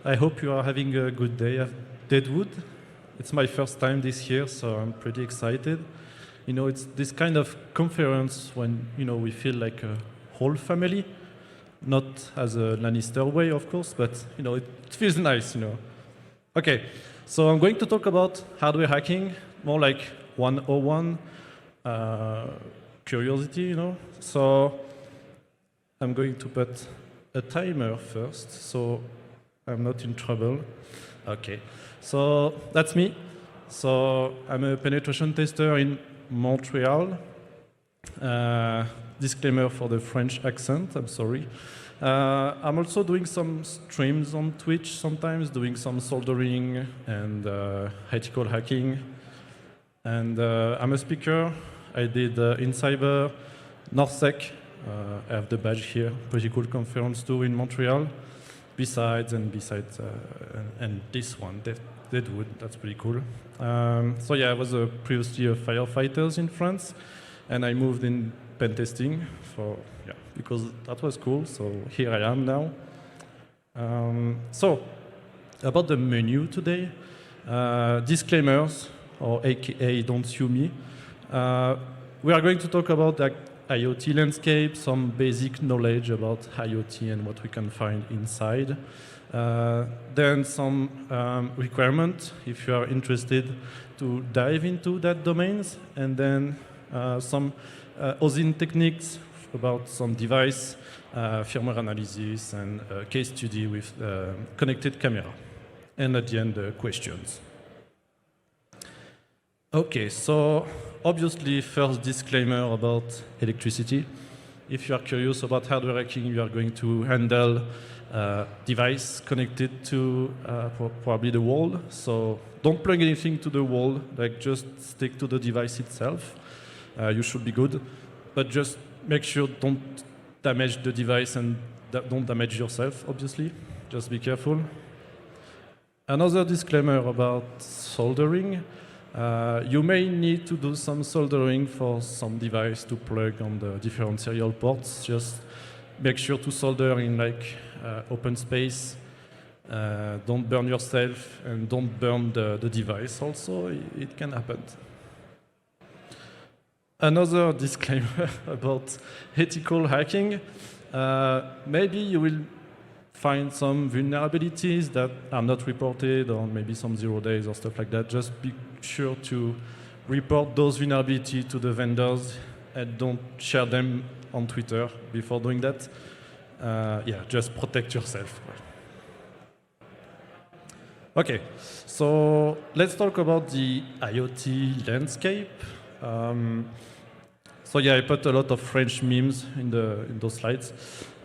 I hope you are having a good day at Deadwood. It's my first time this year, so I'm pretty excited. You know, it's this kind of conference when, you know, we feel like a whole family, not as a Lannister way, of course, but, you know, it feels nice, you know. Okay, so I'm going to talk about hardware hacking, more like 101 curiosity, you know. So I'm going to put a timer first, so I'm not in trouble. Okay, so that's me. So I'm a penetration tester in Montreal. Disclaimer for the French accent, I'm sorry. I'm also doing some streams on Twitch sometimes, doing some soldering and ethical hacking. And I'm a speaker. I did in Cyber, NorthSec. I have the badge here, pretty cool conference too in Montreal. Besides and this one, Deadwood, that's pretty cool. So yeah, I was previously a firefighter in France, and I moved in pen testing because that was cool. So here I am now. So about the menu today, disclaimers, or AKA don't sue me. We are going to talk about the IoT landscape, some basic knowledge about IoT and what we can find inside. Then some requirement if you are interested to dive into that domains, and then some OSINT techniques about some device, firmware analysis, and case study with connected camera. And at the end, questions. Okay, so obviously, first disclaimer about electricity. If you are curious about hardware hacking, you are going to handle device connected to probably the wall. So don't plug anything to the wall, like just stick to the device itself. You should be good, but just make sure don't damage the device and don't damage yourself, obviously. Just be careful. Another disclaimer about soldering. You may need to do some soldering for some device to plug on the different serial ports. Just make sure to solder in like open space. Don't burn yourself and don't burn the device also. It can happen. Another disclaimer about ethical hacking. Maybe you will find some vulnerabilities that are not reported, or maybe some 0 days or stuff like that. Just be sure to report those vulnerabilities to the vendors and don't share them on Twitter before doing that. Yeah, just protect yourself. Okay, so let's talk about the IoT landscape. So yeah, I put a lot of French memes in those slides.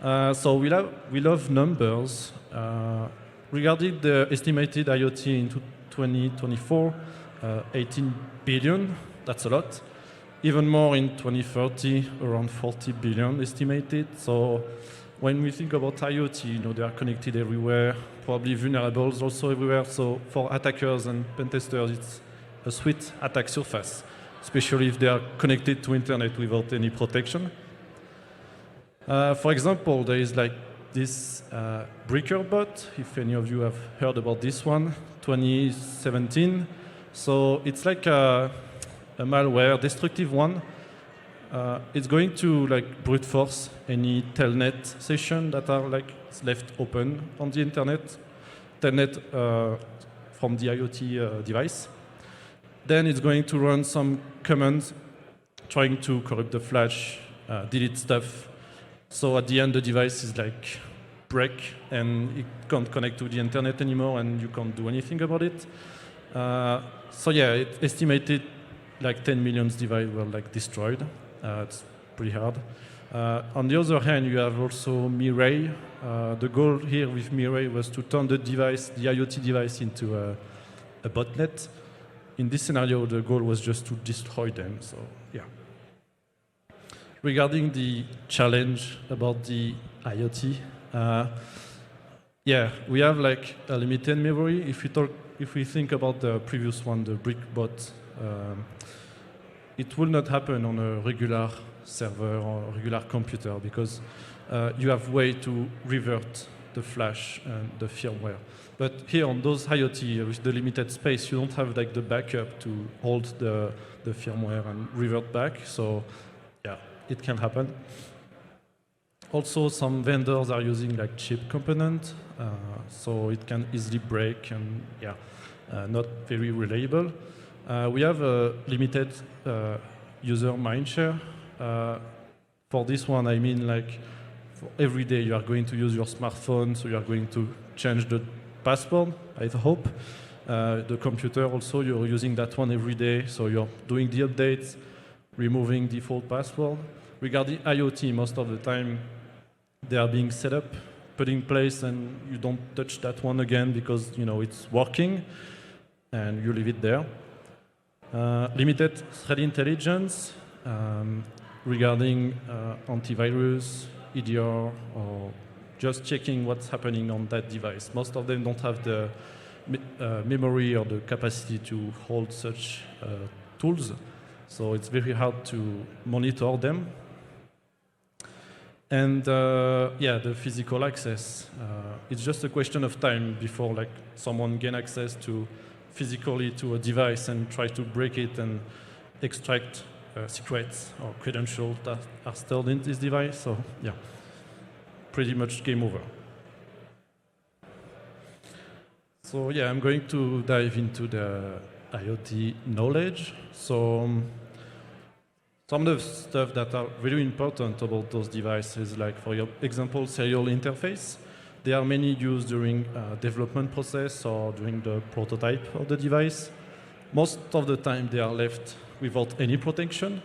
So we love numbers. Regarding the estimated IoT in 2024, 18 billion, that's a lot. Even more in 2030, around 40 billion estimated. So when we think about IoT, you know, they are connected everywhere, probably vulnerables also everywhere. So for attackers and pen testers, it's a sweet attack surface, especially if they are connected to internet without any protection. For example, there is like this breaker bot, if any of you have heard about this one, 2017. So it's like a malware, destructive one. It's going to like brute force any telnet session that are like left open on the internet, telnet from the IoT device. Then it's going to run some commands trying to corrupt the flash, delete stuff. So at the end, the device is like break and it can't connect to the internet anymore and you can't do anything about it. So yeah, it estimated like 10 million devices were like destroyed. It's pretty hard. On the other hand, you have also Mirai. The goal here with Mirai was to turn the device, the IoT device, into a botnet. In this scenario, the goal was just to destroy them. So yeah. Regarding the challenge about the IoT, yeah, we have like a limited memory. If we think about the previous one, the brick bot, it will not happen on a regular server or regular computer because you have way to revert the flash and the firmware. But here on those IoT with the limited space, you don't have like the backup to hold the firmware and revert back. So yeah, it can happen. Also, some vendors are using like chip component, so it can easily break and yeah, not very reliable. We have a limited user mindshare. For this one, I mean like for every day you are going to use your smartphone, so you are going to change the password, I hope. The computer also, you're using that one every day, so you're doing the updates, removing default password. Regarding IoT, most of the time they are being set up, put in place, and you don't touch that one again because it's working, and you leave it there. Limited threat intelligence regarding antivirus, EDR, or just checking what's happening on that device. Most of them don't have the memory or the capacity to hold such tools, so it's very hard to monitor them. And yeah, the physical access. It's just a question of time before like someone gain access to physically to a device and try to break it and extract secrets or credentials that are stored in this device. So yeah, pretty much game over. So yeah, I'm going to dive into the IoT knowledge. So some of the stuff that are really important about those devices, like for your example, serial interface, they are mainly used during development process or during the prototype of the device. Most of the time they are left without any protection,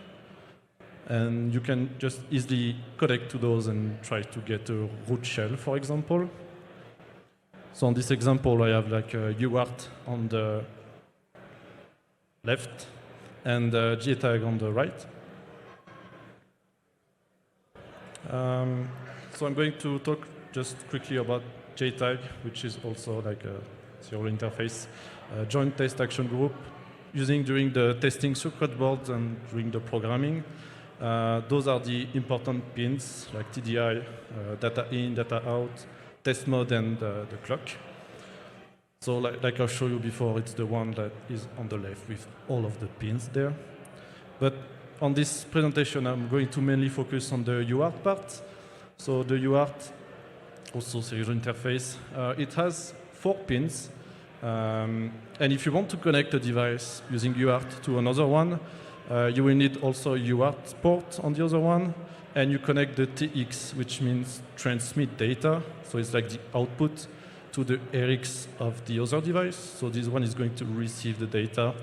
and you can just easily connect to those and try to get a root shell, for example. So on this example, I have like a UART on the left and a JTAG on the right. So I'm going to talk just quickly about JTAG, which is also like a serial interface joint test action group using during the testing circuit boards and during the programming. Those are the important pins like TDI, data in, data out, test mode, and the clock. So like I'll show you before, it's the one that is on the left with all of the pins there. But on this presentation, I'm going to mainly focus on the UART part. So the UART, also serial interface, it has 4 pins. And if you want to connect a device using UART to another one, you will need also a UART port on the other one. And you connect the TX, which means transmit data. So it's like the output to the RX of the other device. So this one is going to receive the data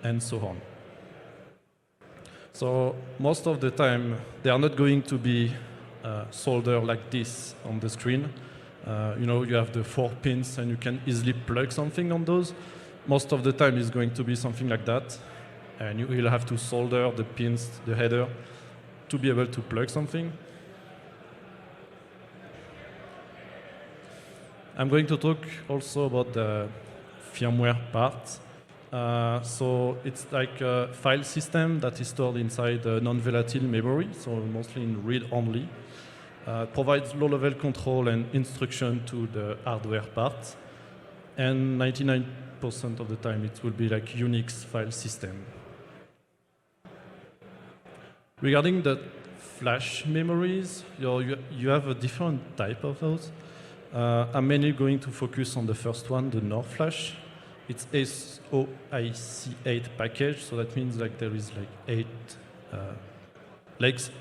and so on. So most of the time, they are not going to be soldered like this on the screen. You have the 4 pins and you can easily plug something on those. Most of the time it's going to be something like that. And you will have to solder the pins, the header, to be able to plug something. I'm going to talk also about the firmware part. So it's like a file system that is stored inside a non-volatile memory, so mostly in read-only. Provides low-level control and instruction to the hardware part. And 99% of the time it will be like Unix file system. Regarding the flash memories, you have a different type of those. I'm mainly going to focus on the first one, the NOR flash. It's SOIC8 package, so that means like there is like 8 legs.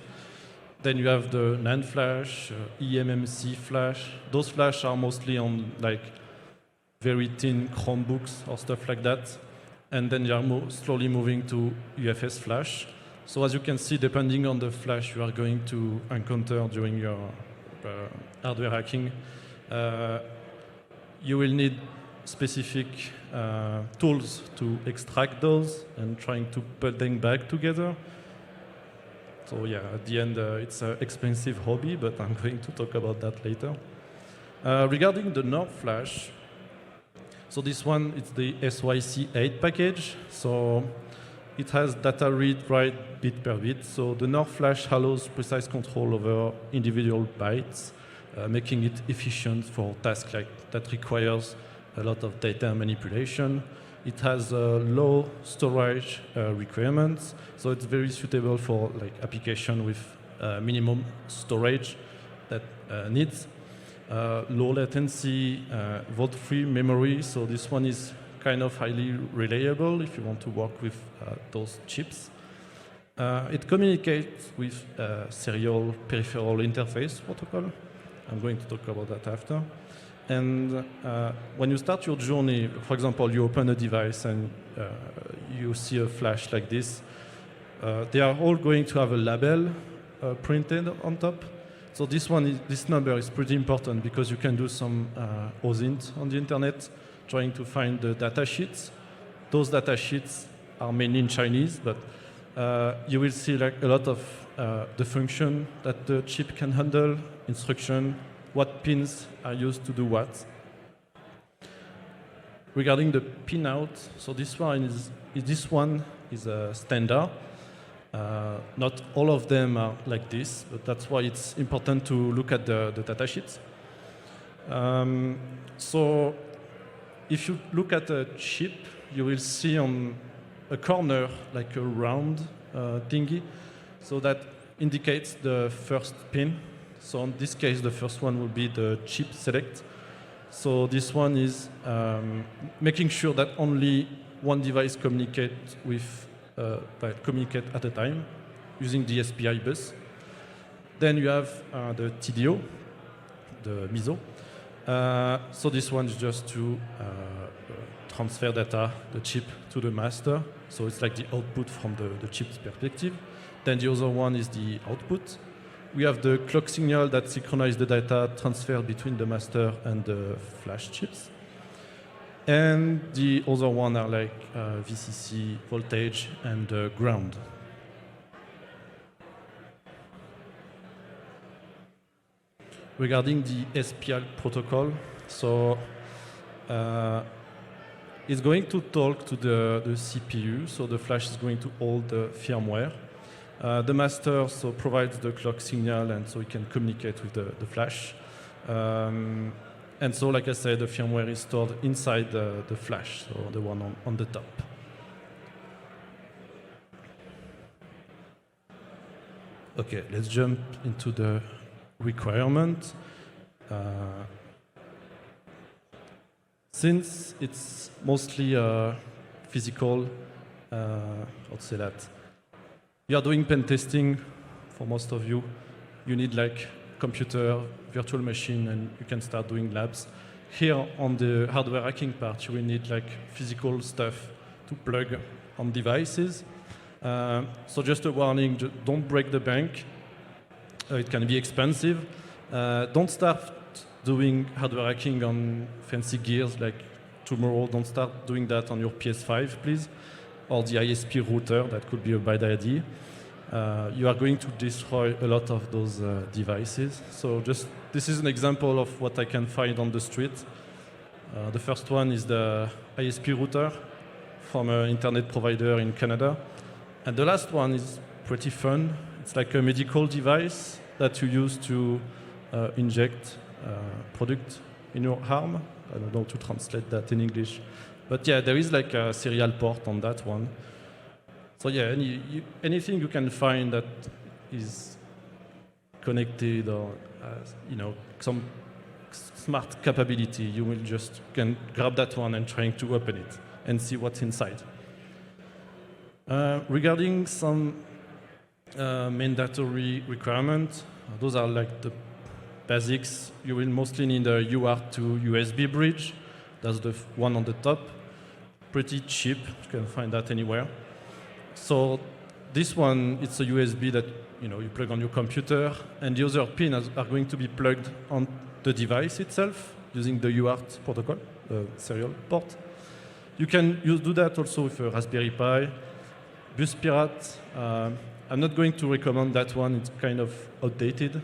Then you have the NAND flash, eMMC flash. Those flash are mostly on like very thin Chromebooks or stuff like that. And then you are slowly moving to UFS flash. So as you can see, depending on the flash you are going to encounter during your hardware hacking, you will need specific tools to extract those and trying to put them back together. So yeah, at the end, it's an expensive hobby, but I'm going to talk about that later. Regarding the NOR flash, so this one, it's the SOIC8 package. So it has data read, write bit per bit. So the NOR flash allows precise control over individual bytes making it efficient for tasks like that requires a lot of data manipulation. It has low storage requirements, so it's very suitable for like application with minimum storage that needs low latency, vault-free memory. So this one is kind of highly reliable if you want to work with those chips. It communicates with serial peripheral interface protocol. I'm going to talk about that after. And when you start your journey, for example, you open a device and you see a flash like this, they are all going to have a label printed on top. So this number is pretty important because you can do some OSINT on the internet, trying to find the data sheets. Those data sheets are mainly in Chinese, but you will see like a lot of the function that the chip can handle, instruction, what pins are used to do what. Regarding the pinout, so this one is a standard. Not all of them are like this, but that's why it's important to look at the data sheets. So if you look at a chip, you will see on a corner like a round thingy. So that indicates the first pin. So in this case, the first one will be the chip select. So this one is making sure that only one device communicates at a time using the SPI bus. Then you have the TDO, the MISO. So this one is just to transfer data, the chip to the master. So it's like the output from the chip's perspective. Then the other one is the output. We have the clock signal that synchronizes the data transferred between the master and the flash chips. And the other one are like VCC, voltage, and ground. Regarding the SPI protocol, so it's going to talk to the CPU, so the flash is going to hold the firmware. The master so provides the clock signal, and so it can communicate with the flash. And so, like I said, the firmware is stored inside the flash, so the one on the top. Okay, let's jump into the requirement. Since it's mostly physical, I'd say that you are doing pen testing for most of you. You need like computer, virtual machine, and you can start doing labs. Here on the hardware hacking part, you will need like physical stuff to plug on devices. So just a warning, don't break the bank. It can be expensive. Don't start doing hardware hacking on fancy gears like tomorrow. Don't start doing that on your PS5, please, or the ISP router. That could be a bad idea. You are going to destroy a lot of those devices. So this is an example of what I can find on the street. The first one is the ISP router from an internet provider in Canada. And the last one is pretty fun. It's like a medical device that you use to inject product in your arm. I don't know how to translate that in English. But yeah, there is like a serial port on that one. So yeah, anything you can find that is connected or some smart capability, you will just can grab that one and trying to open it and see what's inside. Regarding some mandatory requirements, those are like the basics. You will mostly need a UART to USB bridge. That's the one on the top. Pretty cheap. You can find that anywhere. So this one, it's a USB that you plug on your computer, and the other pins are going to be plugged on the device itself using the UART protocol, serial port. You can do that also with a Raspberry Pi. Bus Pirate, I'm not going to recommend that one. It's kind of outdated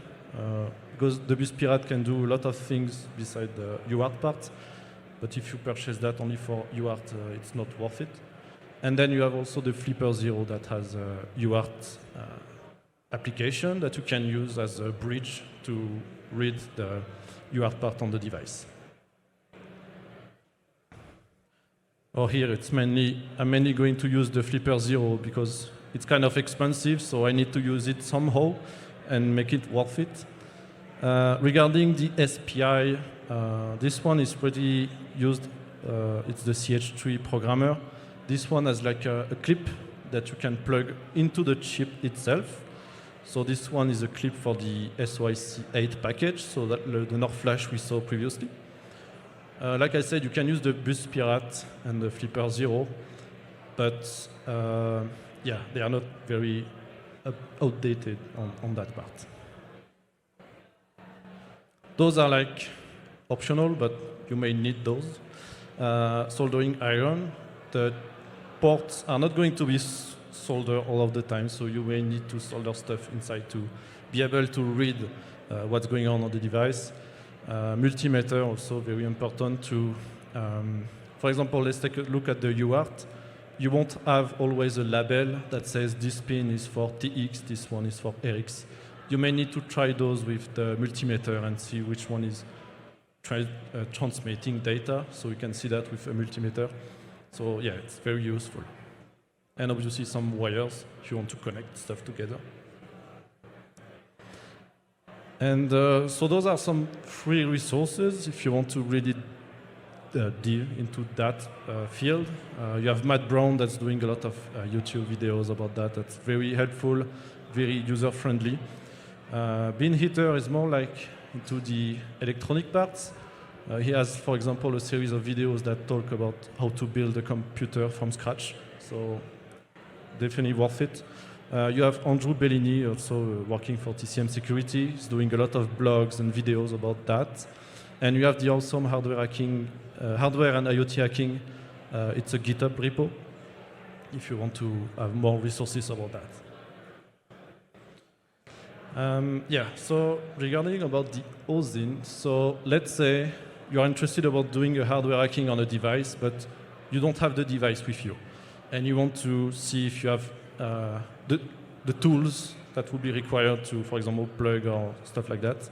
because the Bus Pirate can do a lot of things beside the UART part. But if you purchase that only for UART, it's not worth it. And then you have also the Flipper Zero that has UART application that you can use as a bridge to read the UART part on the device. Or here, I'm mainly going to use the Flipper 0 because it's kind of expensive, so I need to use it somehow and make it worth it. Regarding the SPI, this one is pretty used. It's the CH3 programmer. This one has like a clip that you can plug into the chip itself. So this one is a clip for the SOIC8 package, so that the NOR flash we saw previously. Like I said, you can use the Bus Pirate and the Flipper 0, but yeah, they are not very outdated on that part. Those are like optional, but you may need those. Soldering iron, the ports are not going to be soldered all of the time, so you may need to solder stuff inside to be able to read what's going on the device. Multimeter also very important to, for example, let's take a look at the UART. You won't have always a label that says this pin is for TX, this one is for RX. You may need to try those with the multimeter and see which one is transmitting data, so you can see that with a multimeter. So yeah, it's very useful. And obviously some wires if you want to connect stuff together. And so those are some free resources if you want to really deal into that field. You have Matt Brown that's doing a lot of YouTube videos about that. That's very helpful, very user-friendly. Bean Hitter is more like into the electronic parts. He has, for example, a series of videos that talk about how to build a computer from scratch. So definitely worth it. You have Andrew Bellini, also working for TCM Security. He's doing a lot of blogs and videos about that. And you have the awesome hardware hacking, hardware and IoT hacking. It's a GitHub repo if you want to have more resources about that. Yeah, so regarding about the OSINT, so let's say you're interested about doing a hardware hacking on a device, but you don't have the device with you. And you want to see if you have the tools that would be required to, for example, plug or stuff like that.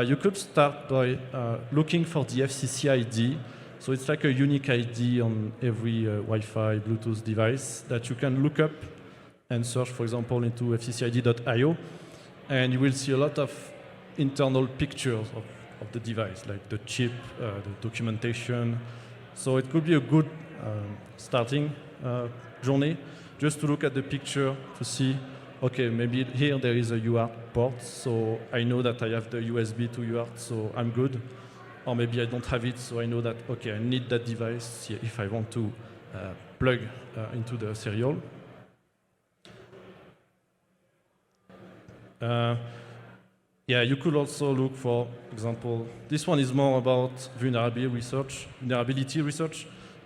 You could start by looking for the FCC ID. So it's like a unique ID on every Wi-Fi, Bluetooth device that you can look up and search, for example, into fccid.io. And you will see a lot of internal pictures of the device, like the chip, the documentation. So it could be a good starting journey, just to look at the picture to see, okay, maybe here there is a UART port, so I know that I have the USB to UART, so I'm good. Or maybe I don't have it, so I know that, okay, I need that device if I want to plug into the serial. Yeah, you could also look for example, this one is more about vulnerability research.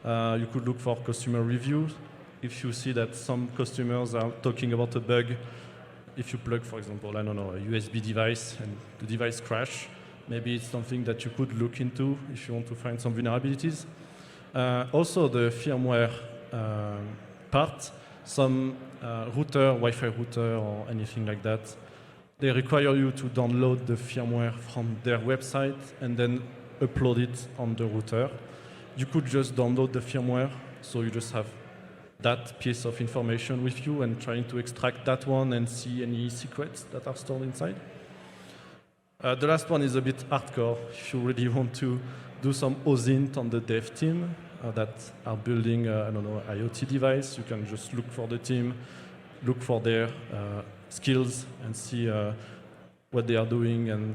You could look for customer reviews. If you see that some customers are talking about a bug, if you plug, for example, I don't know, a USB device and the device crash, maybe it's something that you could look into if you want to find some vulnerabilities. Also the firmware part, some router, Wi-Fi router or anything like that, they require you to download the firmware from their website and then upload it on the router. You could just download the firmware, so you just have that piece of information with you and trying to extract that one and see any secrets that are stored inside. The last one is a bit hardcore. If you really want to do some OSINT on the dev team that are building, I don't know, IoT device, you can just look for the team, look for their skills and see what they are doing and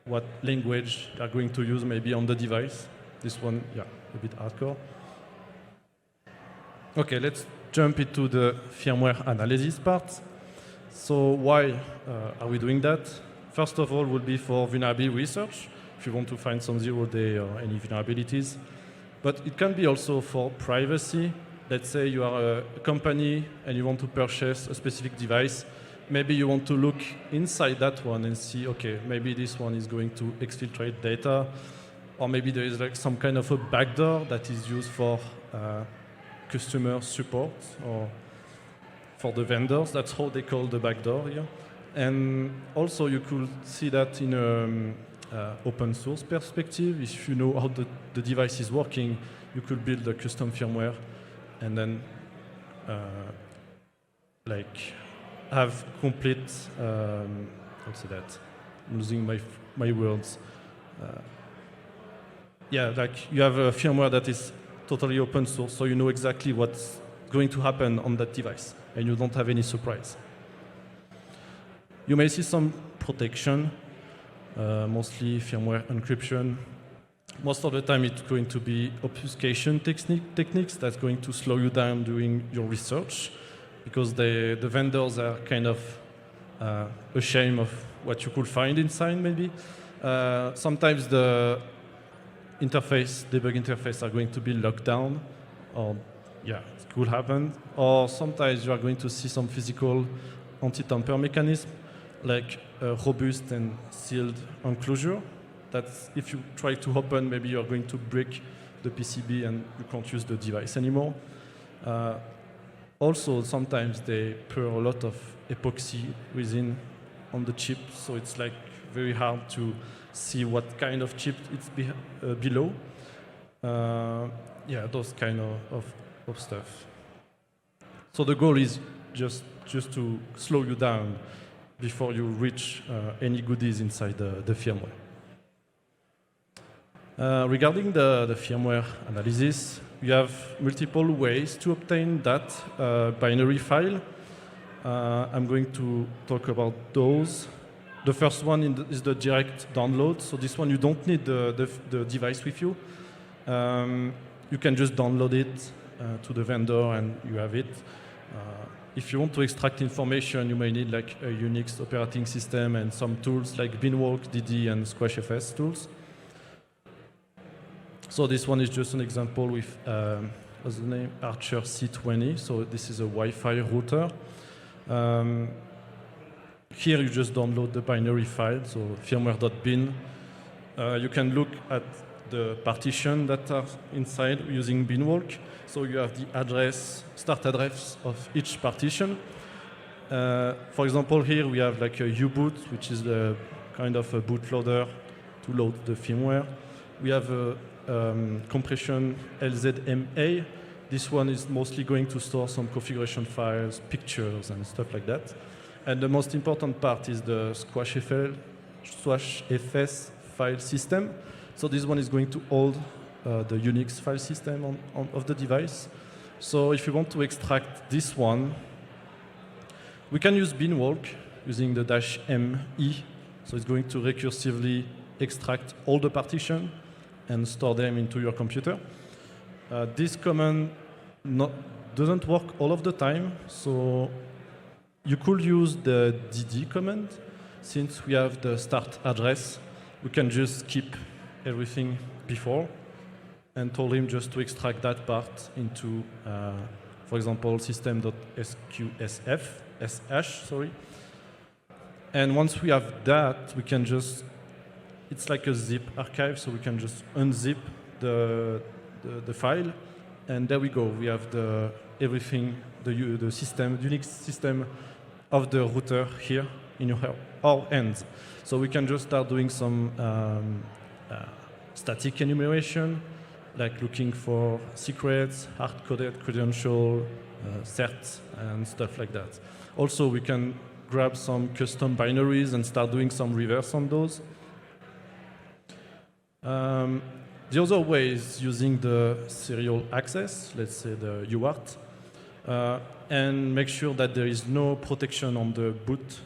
what language they are going to use maybe on the device. This one, yeah, a bit hardcore. Okay, let's jump into the firmware analysis part. So why are we doing that? First of all, will be for vulnerability research, if you want to find some zero-day or any vulnerabilities. But it can be also for privacy. Let's say you are a company and you want to purchase a specific device. Maybe you want to look inside that one and see, okay, maybe this one is going to exfiltrate data, or maybe there is like some kind of a backdoor that is used for customer support or for the vendors. That's how they call the backdoor here. And also you could see that in an open source perspective. If you know how the device is working, you could build a custom firmware and then like have complete, what's that? I'm losing my words. Yeah, like you have a firmware that is totally open source, so you know exactly what's going to happen on that device, and you don't have any surprise. You may see some protection, mostly firmware encryption. Most of the time it's going to be obfuscation techniques that's going to slow you down doing your research, because the vendors are kind of ashamed of what you could find inside, maybe. Sometimes the debug interface are going to be locked down, or yeah, it could happen. Or sometimes you are going to see some physical anti-tamper mechanism, like a robust and sealed enclosure. That's if you try to open, maybe you're going to break the PCB and you can't use the device anymore. Also, sometimes they pour a lot of epoxy resin on the chip, so it's like very hard to see what kind of chip it's below. Yeah, those kind of stuff. So the goal is just to slow you down before you reach any goodies inside the firmware. Regarding the firmware analysis, we have multiple ways to obtain that binary file. I'm going to talk about those. The first one is the direct download. So this one, you don't need the device with you. You can just download it to the vendor and you have it. If you want to extract information, you may need like a Unix operating system and some tools like Binwalk, DD, and SquashFS tools. So this one is just an example with, what's the name? Archer C20. So this is a Wi-Fi router. Here you just download the binary file, so firmware.bin. You can look at the partition that are inside using Binwalk. So you have the start address of each partition. For example, here we have like a U-boot, which is the kind of a bootloader to load the firmware. We have a compression LZMA. This one is mostly going to store some configuration files, pictures, and stuff like that. And the most important part is the SquashFS file system. So this one is going to hold the Unix file system of the device. So if you want to extract this one, we can use Binwalk using the -ME. So it's going to recursively extract all the partition and store them into your computer. This command doesn't work all of the time, so you could use the DD command. Since we have the start address, we can just keep everything before and told him just to extract that part into, for example, system.sqsf/, sorry. And once we have that, we can just, it's like a zip archive, so we can just unzip the file, and there we go. We have everything, the system, Unix system of the router here in our hands. So we can just start doing some static enumeration, like looking for secrets, hard-coded credential, certs, and stuff like that. Also, we can grab some custom binaries and start doing some reverse on those. The other way is using the serial access, let's say the UART, and make sure that there is no protection on the boot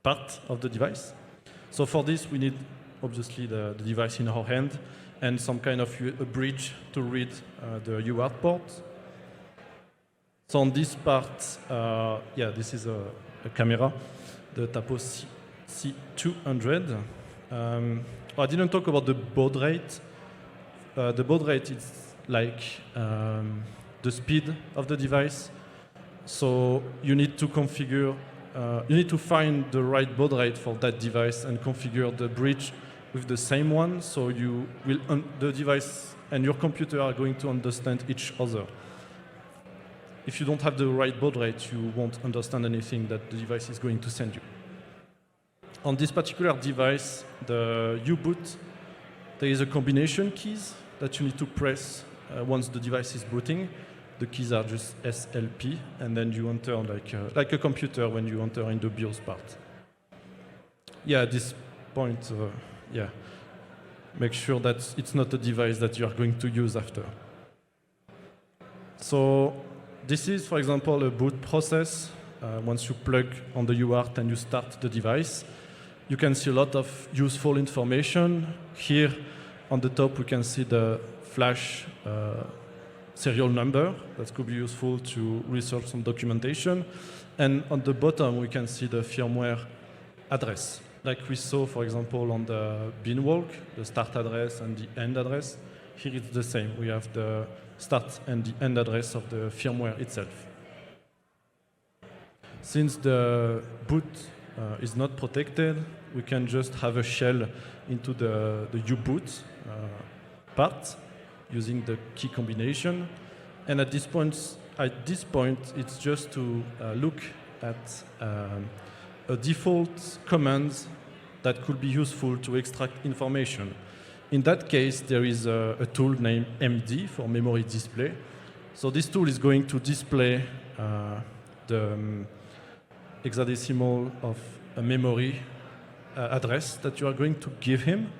part of the device. So for this, we need obviously the device in our hand and some kind of a bridge to read the UART port. So on this part, yeah, this is a camera, the Tapo C200. I didn't talk about the baud rate. The baud rate is like the speed of the device. So you need to configure, you need to find the right baud rate for that device and configure the bridge with the same one. So you will, the device and your computer are going to understand each other. if you don't have the right baud rate, you won't understand anything that the device is going to send you. On this particular device, the U-boot, there is a combination keys that you need to press once the device is booting. The keys are just SLP, and then you enter like a computer when you enter in the BIOS part. Yeah, at this point, make sure that it's not a device that you are going to use after. So this is, for example, a boot process. Once you plug on the UART and you start the device, you can see a lot of useful information. Here on the top, we can see the flash serial number. That could be useful to research some documentation. And on the bottom, we can see the firmware address. Like we saw, for example, on the bin walk, the start address and the end address. Here it's the same. We have the start and the end address of the firmware itself. Since the boot is not protected, we can just have a shell into the U-boot part using the key combination. And at this point, it's just to look at a default command that could be useful to extract information. In that case, there is a tool named MD for memory display. So this tool is going to display the hexadecimal of a memory address that you are going to give him.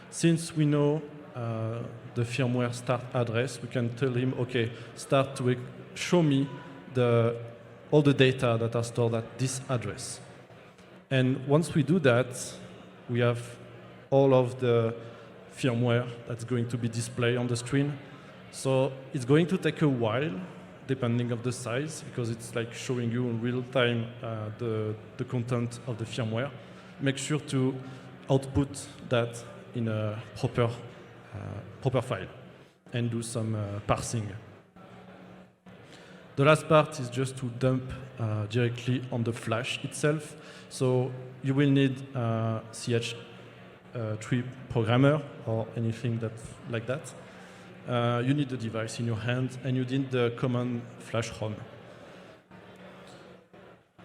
Since we know the firmware start address, we can tell him, okay, start to show me all the data that are stored at this address. And once we do that, we have all of the firmware that's going to be displayed on the screen. So it's going to take a while, depending on the size, because it's like showing you in real time the content of the firmware. Make sure to output that in a proper file and do some parsing. The last part is just to dump directly on the flash itself. So you will need CH3 programmer or anything like that. You need the device in your hand, and you need the common flash ROM.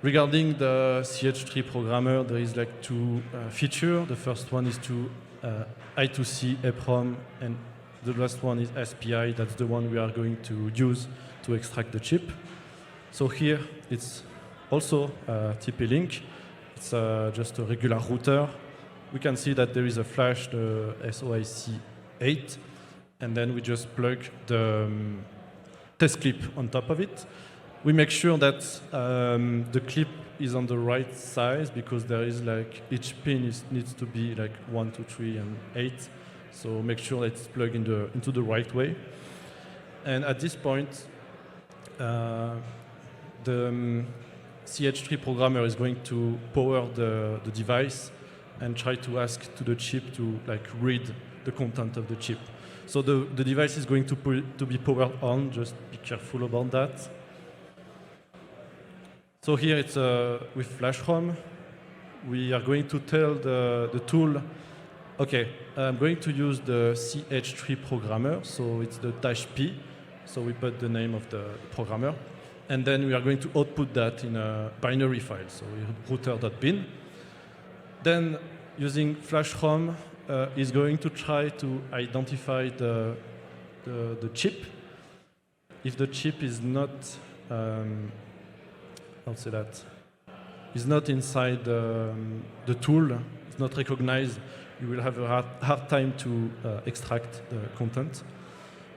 Regarding the CH3 programmer, there is like two features. The first one is to I2C EPROM, and the last one is SPI. That's the one we are going to use to extract the chip. So here, it's also TP-Link. It's just a regular router. We can see that there is a flash, the SOIC8, and then we just plug the test clip on top of it. We make sure that the clip is on the right size, because there is like each pin needs to be like 1, 2, 3, and 8. So make sure that it's plugged into the right way. And at this point, the CH3 programmer is going to power the device and try to ask to the chip to like read the content of the chip. So the device is going to be powered on. Just be careful about that. So here it's with flash ROM. We are going to tell the tool, okay, I'm going to use the CH3 programmer, so it's the -P. So we put the name of the programmer. And then we are going to output that in a binary file, so router.bin. Then using flash ROM is going to try to identify the chip. If the chip is not is not inside the tool, it's not recognized, you will have a hard time to extract the content.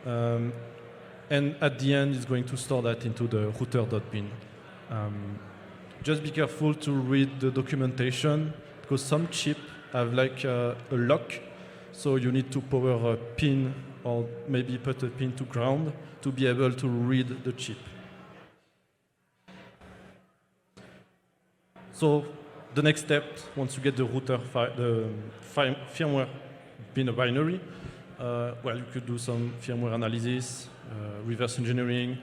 And at the end, it's going to store that into the router.bin. Just be careful to read the documentation, because some chips have like a lock, so you need to power a pin or maybe put a pin to ground to be able to read the chip. So the next step, once you get the router firmware in a binary, well, you could do some firmware analysis, reverse engineering,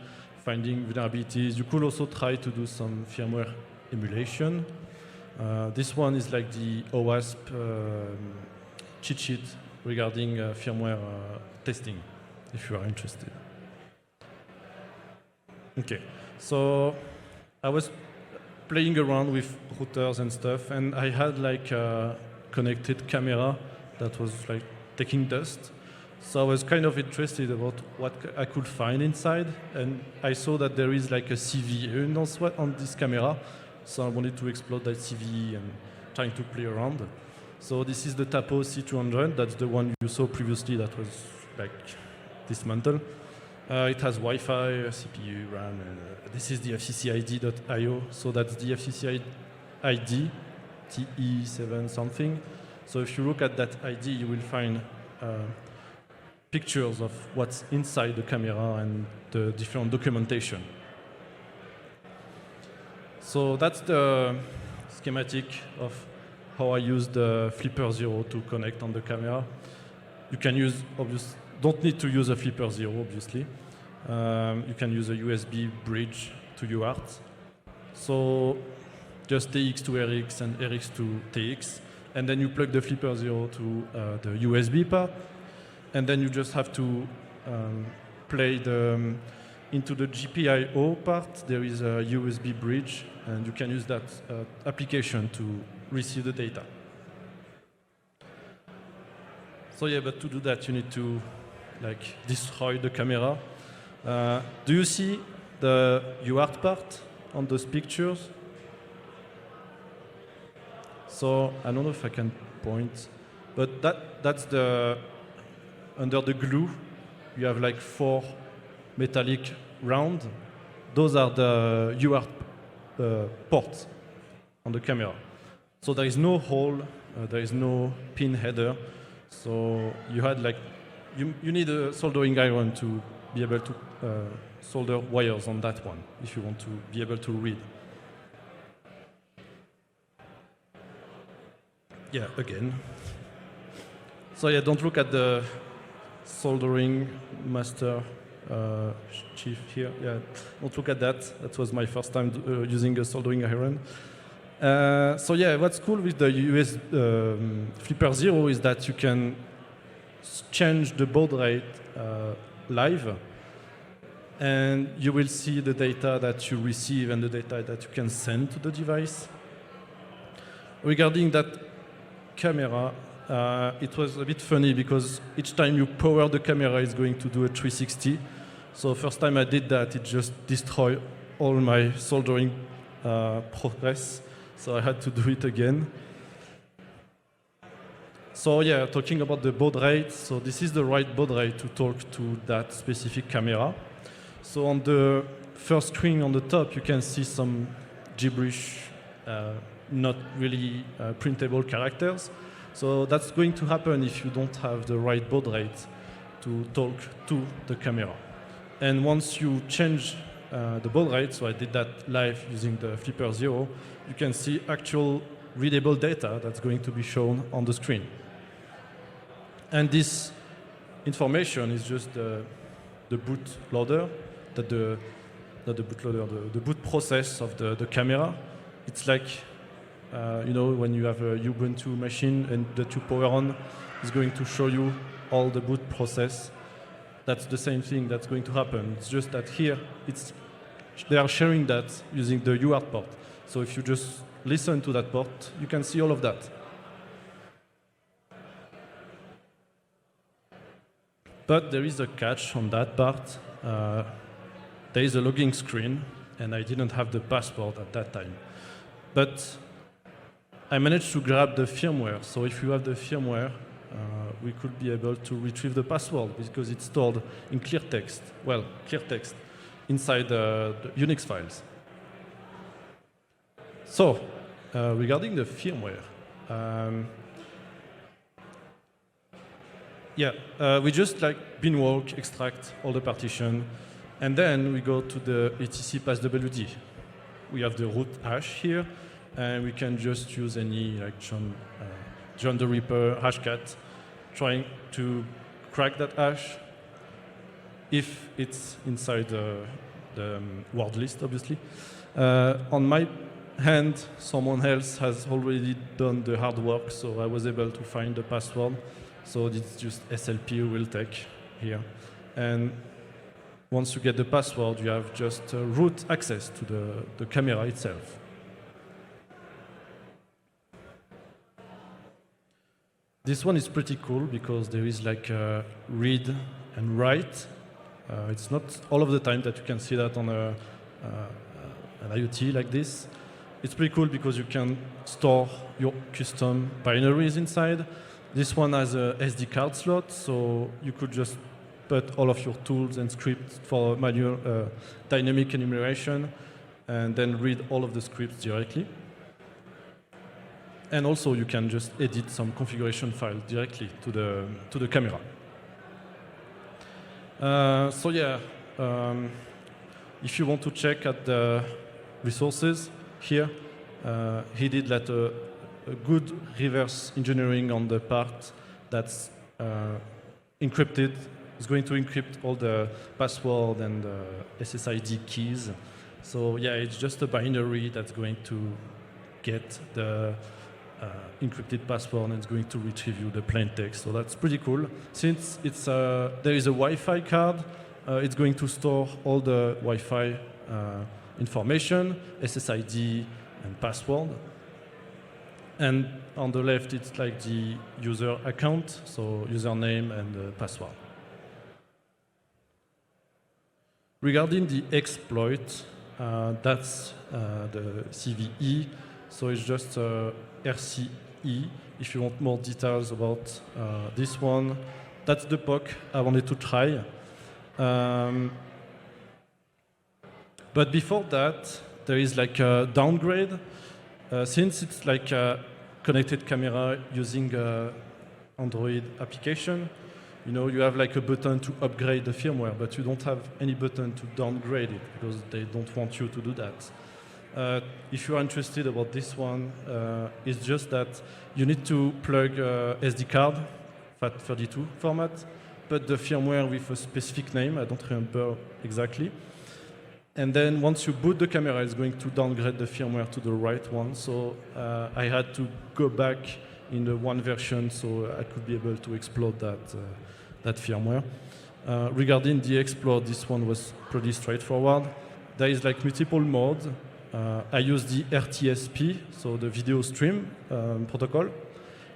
finding vulnerabilities. You could also try to do some firmware emulation. This one is like the OWASP cheat sheet regarding firmware testing, if you are interested. Okay. So I was playing around with routers and stuff, and I had like a connected camera that was like taking dust. So I was kind of interested about what I could find inside, and I saw that there is like a CV on this camera. So I wanted to explore that CV and trying to play around. So this is the Tapo C200. That's the one you saw previously that was like dismantled. It has Wi-Fi, CPU, RAM, and this is the FCCID.io. So that's the FCCID TE7 something. So if you look at that ID, you will find pictures of what's inside the camera and the different documentation. So that's the schematic of how I use the Flipper 0 to connect on the camera. You can use, don't need to use a Flipper 0, obviously. You can use a USB bridge to UART. So just TX to RX and RX to TX. And then you plug the Flipper 0 to the USB part. And then you just have to play into the GPIO part. There is a USB bridge, and you can use that application to receive the data. So yeah, but to do that, you need to like destroy the camera. Do you see the UART part on those pictures? So I don't know if I can point, but that's the under the glue. You have like 4 metallic round. Those are the UART ports on the camera. So there is no hole, there is no pin header. So you had like you need a soldering iron to be able to solder wires on that one if you want to be able to read. Yeah, again. So yeah, don't look at the soldering master chief here. Yeah, don't look at that. That was my first time using a soldering iron. So yeah, what's cool with the US Flipper 0 is that you can change the baud rate live, and you will see the data that you receive and the data that you can send to the device. Regarding that camera, it was a bit funny because each time you power the camera, it's going to do a 360. So first time I did that, it just destroyed all my soldering progress. So I had to do it again. So yeah, talking about the baud rate. So this is the right baud rate to talk to that specific camera. So on the first screen on the top, you can see some gibberish, not really printable characters. So that's going to happen if you don't have the right baud rate to talk to the camera. And once you change the baud rate, so I did that live using the Flipper 0, you can see actual readable data that's going to be shown on the screen. And this information is just the bootloader, the boot process of the camera. It's like, you know, when you have a Ubuntu machine and that you power on, it's going to show you all the boot process. That's the same thing that's going to happen. It's just that here, they are sharing that using the UART port. So if you just listen to that port, you can see all of that. But there is a catch on that part. There is a logging screen, and I didn't have the password at that time. But I managed to grab the firmware. So if you have the firmware, we could be able to retrieve the password because it's stored in clear text. Well, clear text inside the Unix files. So regarding the firmware, we just like bin walk, extract all the partition, and then we go to the etc passwd. We have the root hash here, and we can just use any like John the Ripper hashcat, trying to crack that hash if it's inside the word list, obviously. On my hand, someone else has already done the hard work, so I was able to find the password. So it's just SLP will take here. And once you get the password, you have just root access to the camera itself. This one is pretty cool because there is like a read and write. It's not all of the time that you can see that on an IoT like this. It's pretty cool because you can store your custom binaries inside. This one has a SD card slot, so you could just put all of your tools and scripts for manual dynamic enumeration and then read all of the scripts directly. And also you can just edit some configuration files directly to the camera. So yeah, if you want to check at the resources here, he did like a good reverse engineering on the part that's encrypted. It's going to encrypt all the password and the SSID keys. So yeah, it's just a binary that's going to get the encrypted password and it's going to retrieve you the plain text. So that's pretty cool. Since it's there is a Wi-Fi card, it's going to store all the Wi-Fi information, SSID and password. And on the left, it's like the user account, so username and password. Regarding the exploit, that's the CVE. So it's just RCE. If you want more details about this one, that's the POC I wanted to try. But before that, there is like a downgrade. Since it's like a connected camera using Android application, you know, you have like a button to upgrade the firmware, but you don't have any button to downgrade it because they don't want you to do that. If you are interested about this one, it's just that you need to plug SD card, FAT32 format, but the firmware with a specific name, I don't remember exactly. And then once you boot the camera, it's going to downgrade the firmware to the right one. So I had to go back in the one version so I could be able to exploit that firmware. Regarding the exploit, this one was pretty straightforward. There is like multiple modes. I use the RTSP, so the video stream protocol.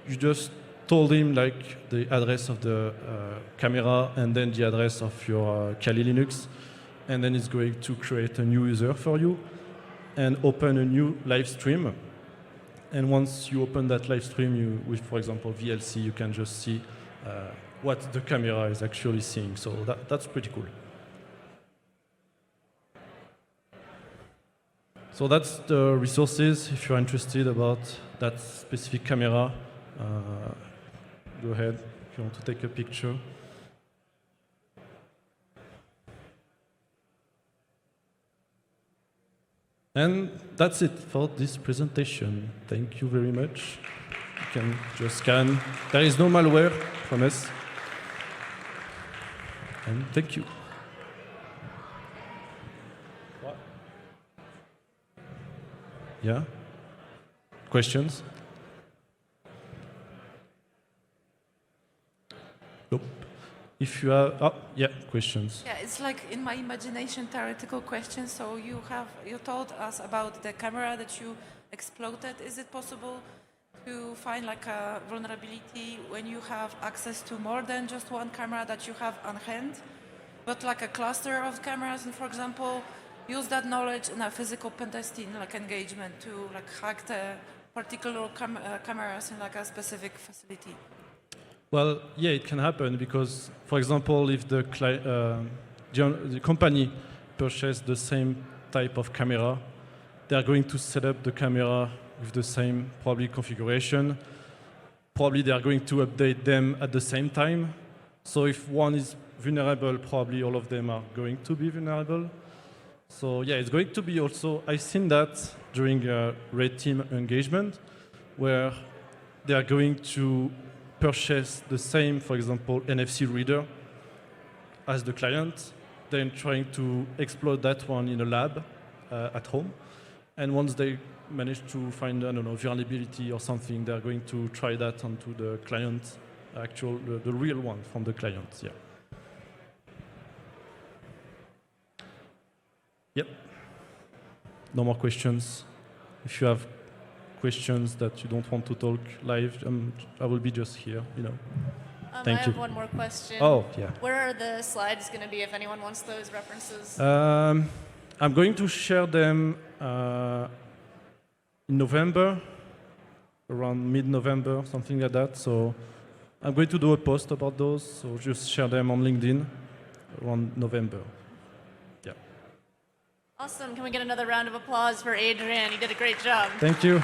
You just told him like the address of the camera and then the address of your Kali Linux, and then it's going to create a new user for you and open a new live stream. And once you open that live stream with, for example, VLC, you can just see what the camera is actually seeing. So that's pretty cool. So that's the resources. If you're interested about that specific camera, go ahead if you want to take a picture. And that's it for this presentation. Thank you very much. You can just scan. There is no malware, promise. And thank you. What? Yeah? Questions? Nope. If you have, yeah, questions. Yeah, it's like in my imagination, theoretical question. So you told us about the camera that you exploited. Is it possible to find like a vulnerability when you have access to more than just one camera that you have on hand, but like a cluster of cameras, and for example, use that knowledge in a physical pen testing like engagement to like hack the particular cameras in like a specific facility? Well, yeah, it can happen because, for example, if the company purchases the same type of camera, they are going to set up the camera with the same probably configuration. Probably they are going to update them at the same time. So if one is vulnerable, probably all of them are going to be vulnerable. So yeah, it's going to be also, I've seen that during a red team engagement where they are going to purchase the same, for example, NFC reader as the client, then trying to exploit that one in a lab at home. And once they manage to find, I don't know, vulnerability or something, they're going to try that onto the client, the real one from the client, yeah. Yep. No more questions. If you have questions that you don't want to talk live, I will be just here, you know. Thank I you. have one more question. Oh, yeah. Where are the slides going to be if anyone wants those references? I'm going to share them in November, around mid-November, something like that. So I'm going to do a post about those, so just share them on LinkedIn around November. Yeah. Awesome. Can we get another round of applause for Adrien? You did a great job. Thank you.